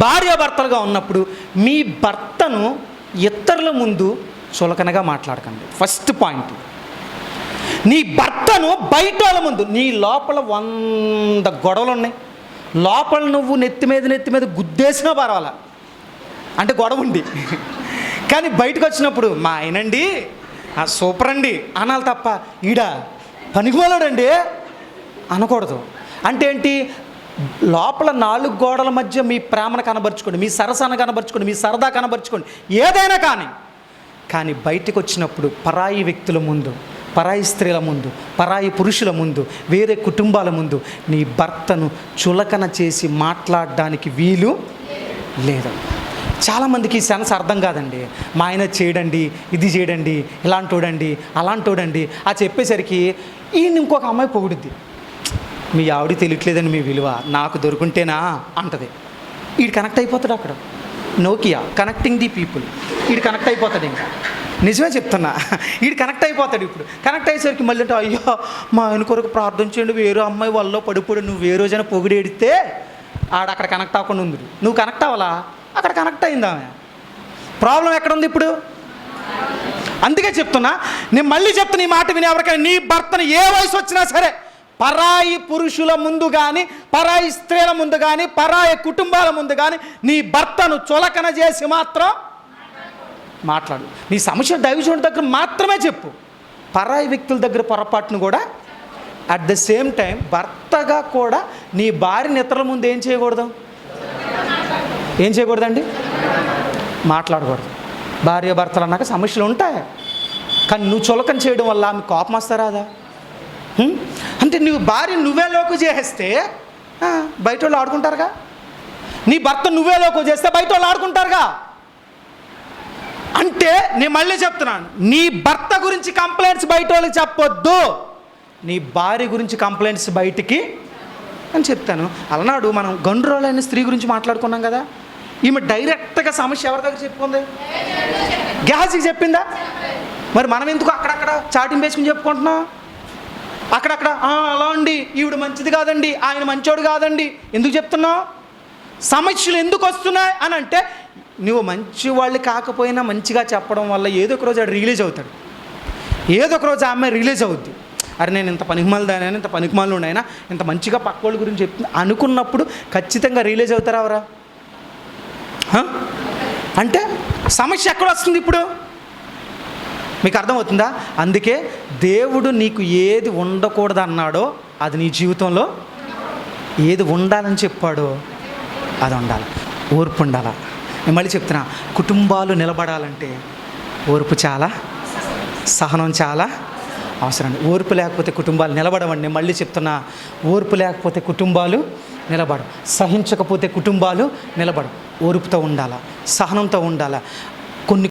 భార్యాభర్తలుగా ఉన్నప్పుడు మీ భర్తను ఇతరుల ముందు చులకనగా మాట్లాడకండి. First point. నీ భర్తను బయట వాళ్ళ ముందు, నీ లోపల 100 గొడవలు ఉన్నాయి, లోపల నువ్వు నెత్తి మీద గుద్దేసినా పర్వాలా, అంటే గొడవ ఉంది, కానీ బయటకు వచ్చినప్పుడు మా ఆయనండి సూపర్ అండి అనాలి తప్ప ఈడ పనికిమాలోడండి అనకూడదు. అంటే ఏంటి? లోపల 4 గోడల మధ్య మీ ప్రేమను కనబరుచుకోండి, మీ సరసాన్ని కనబరుచుకోండి, మీ సరదా కనబరుచుకోండి, ఏదైనా కానీ బయటకు వచ్చినప్పుడు పరాయి వ్యక్తుల ముందు, పరాయి స్త్రీల ముందు, పరాయి పురుషుల ముందు, వేరే కుటుంబాల ముందు నీ భర్తను చులకన చేసి మాట్లాడడానికి వీలు లేదు. చాలామందికి ఈ సెన్స్ అర్థం కాదండి. మా ఆయన చేయడండి, ఇది చేయడండి, ఇలాంటోడండి, అలాంటోడండి ఆ చెప్పేసరికి ఈయన ఇంకొక అమ్మాయి పొగుడుద్ది. మీ ఆవిడ తెలియట్లేదని మీ విలువ నాకు దొరుకుంటేనా అంటది. వీడు కనెక్ట్ అయిపోతాడు. అక్కడ నోకియా కనెక్టింగ్ ది పీపుల్, వీడు కనెక్ట్ అయిపోతాడు. ఇంకా నిజమే చెప్తున్నా, వీడు కనెక్ట్ అయిపోతాడు. ఇప్పుడు కనెక్ట్ అయ్యేసరికి మళ్ళీ అంటే అయ్యో మా ఆయన కొరకు ప్రార్థన చేయండి, వేరే అమ్మాయి వాళ్ళలో పడిపోడు, నువ్వు ఏ రోజైనా పొగిడేడితే అక్కడ కనెక్ట్ అవ్వకుండా ఉంది. నువ్వు కనెక్ట్ అవ్వాలా? అక్కడ కనెక్ట్ అయిందా? ప్రాబ్లం ఎక్కడ ఉంది ఇప్పుడు? అందుకే చెప్తున్నా, నేను మళ్ళీ చెప్తున్నా ఈ మాట విని ఎవరికైనా నీ భర్తను ఏ వయసు వచ్చినా సరే పరాయి పురుషుల ముందు కానీ, పరాయి స్త్రీల ముందు కానీ, పరాయి కుటుంబాల ముందు కానీ నీ భర్తను చులకన చేసి మాత్రం మాట్లాడు. నీ సమస్య దైవజనుడి దగ్గర మాత్రమే చెప్పు. పరాయి వ్యక్తుల దగ్గర పొరపాటును కూడా అట్ ద సేమ్ టైం భర్తగా కూడా నీ భార్యని ఇతరుల ముందు ఏం చేయకూడదండి? మాట్లాడకూడదు. భార్య భర్తలు అన్నాక సమస్యలు ఉంటాయి, కానీ నువ్వు చులకన చేయడం వల్ల ఆమె కోపం వస్తారాదా? అంటే నువ్వు భార్య నువ్వే లోకు చేస్తే బయట వాళ్ళు ఆడుకుంటారుగా, నీ భర్త నువ్వే లోకు చేస్తే బయట వాళ్ళు ఆడుకుంటారుగా. అంటే నేను మళ్ళీ చెప్తున్నాను, నీ భర్త గురించి కంప్లైంట్స్ బయట వాళ్ళకి చెప్పొద్దు, నీ భార్య గురించి కంప్లైంట్స్ బయటికి అని చెప్తాను. అలనాడు మనం గండ్రోలైన స్త్రీ గురించి మాట్లాడుకున్నాం కదా, ఈమె డైరెక్ట్గా సమస్య ఎవరి దగ్గర చెప్పుకుంది? గేహజీకి చెప్పిందా? మరి మనం ఎందుకు అక్కడక్కడ చాటింపు వేసుకుని చెప్పుకుంటున్నాం? అక్కడక్కడ అలా అండి, ఈవిడ మంచిది కాదండి, ఆయన మంచోడు కాదండి, ఎందుకు చెప్తున్నావు? సమస్యలు ఎందుకు వస్తున్నాయి అని అంటే, నువ్వు మంచి వాళ్ళు కాకపోయినా మంచిగా చెప్పడం వల్ల ఏదో ఒక రోజు ఆడు రిలీజ్ అవుతాడు, ఏదో ఒక రోజు ఆమె రిలీజ్ అవుద్ది. అరే నేను ఇంత పనికిమాలిదానైనా, ఇంత పనికిమాలను ఉన్నాయినా, ఇంత మంచిగా పక్క వాళ్ళ గురించి చెప్తుంది అనుకున్నప్పుడు ఖచ్చితంగా రిలీజ్ అవుతారా అవరా? అంటే సమస్య ఎక్కడ వస్తుంది ఇప్పుడు? మీకు అర్థమవుతుందా? అందుకే దేవుడు నీకు ఏది ఉండకూడదు అన్నాడో అది నీ జీవితంలో, ఏది ఉండాలని చెప్పాడో అది ఉండాలి. ఓర్పు ఉండాలా. నేను మళ్ళీ చెప్తున్నా, కుటుంబాలు నిలబడాలంటే ఓర్పు చాలా, సహనం చాలా అవసరం. ఓర్పు లేకపోతే కుటుంబాలు నిలబడవండి. నేను మళ్ళీ చెప్తున్నా, ఓర్పు లేకపోతే కుటుంబాలు నిలబడవు, సహించకపోతే కుటుంబాలు నిలబడవు. ఓర్పుతో ఉండాలా, సహనంతో ఉండాలా. కొన్ని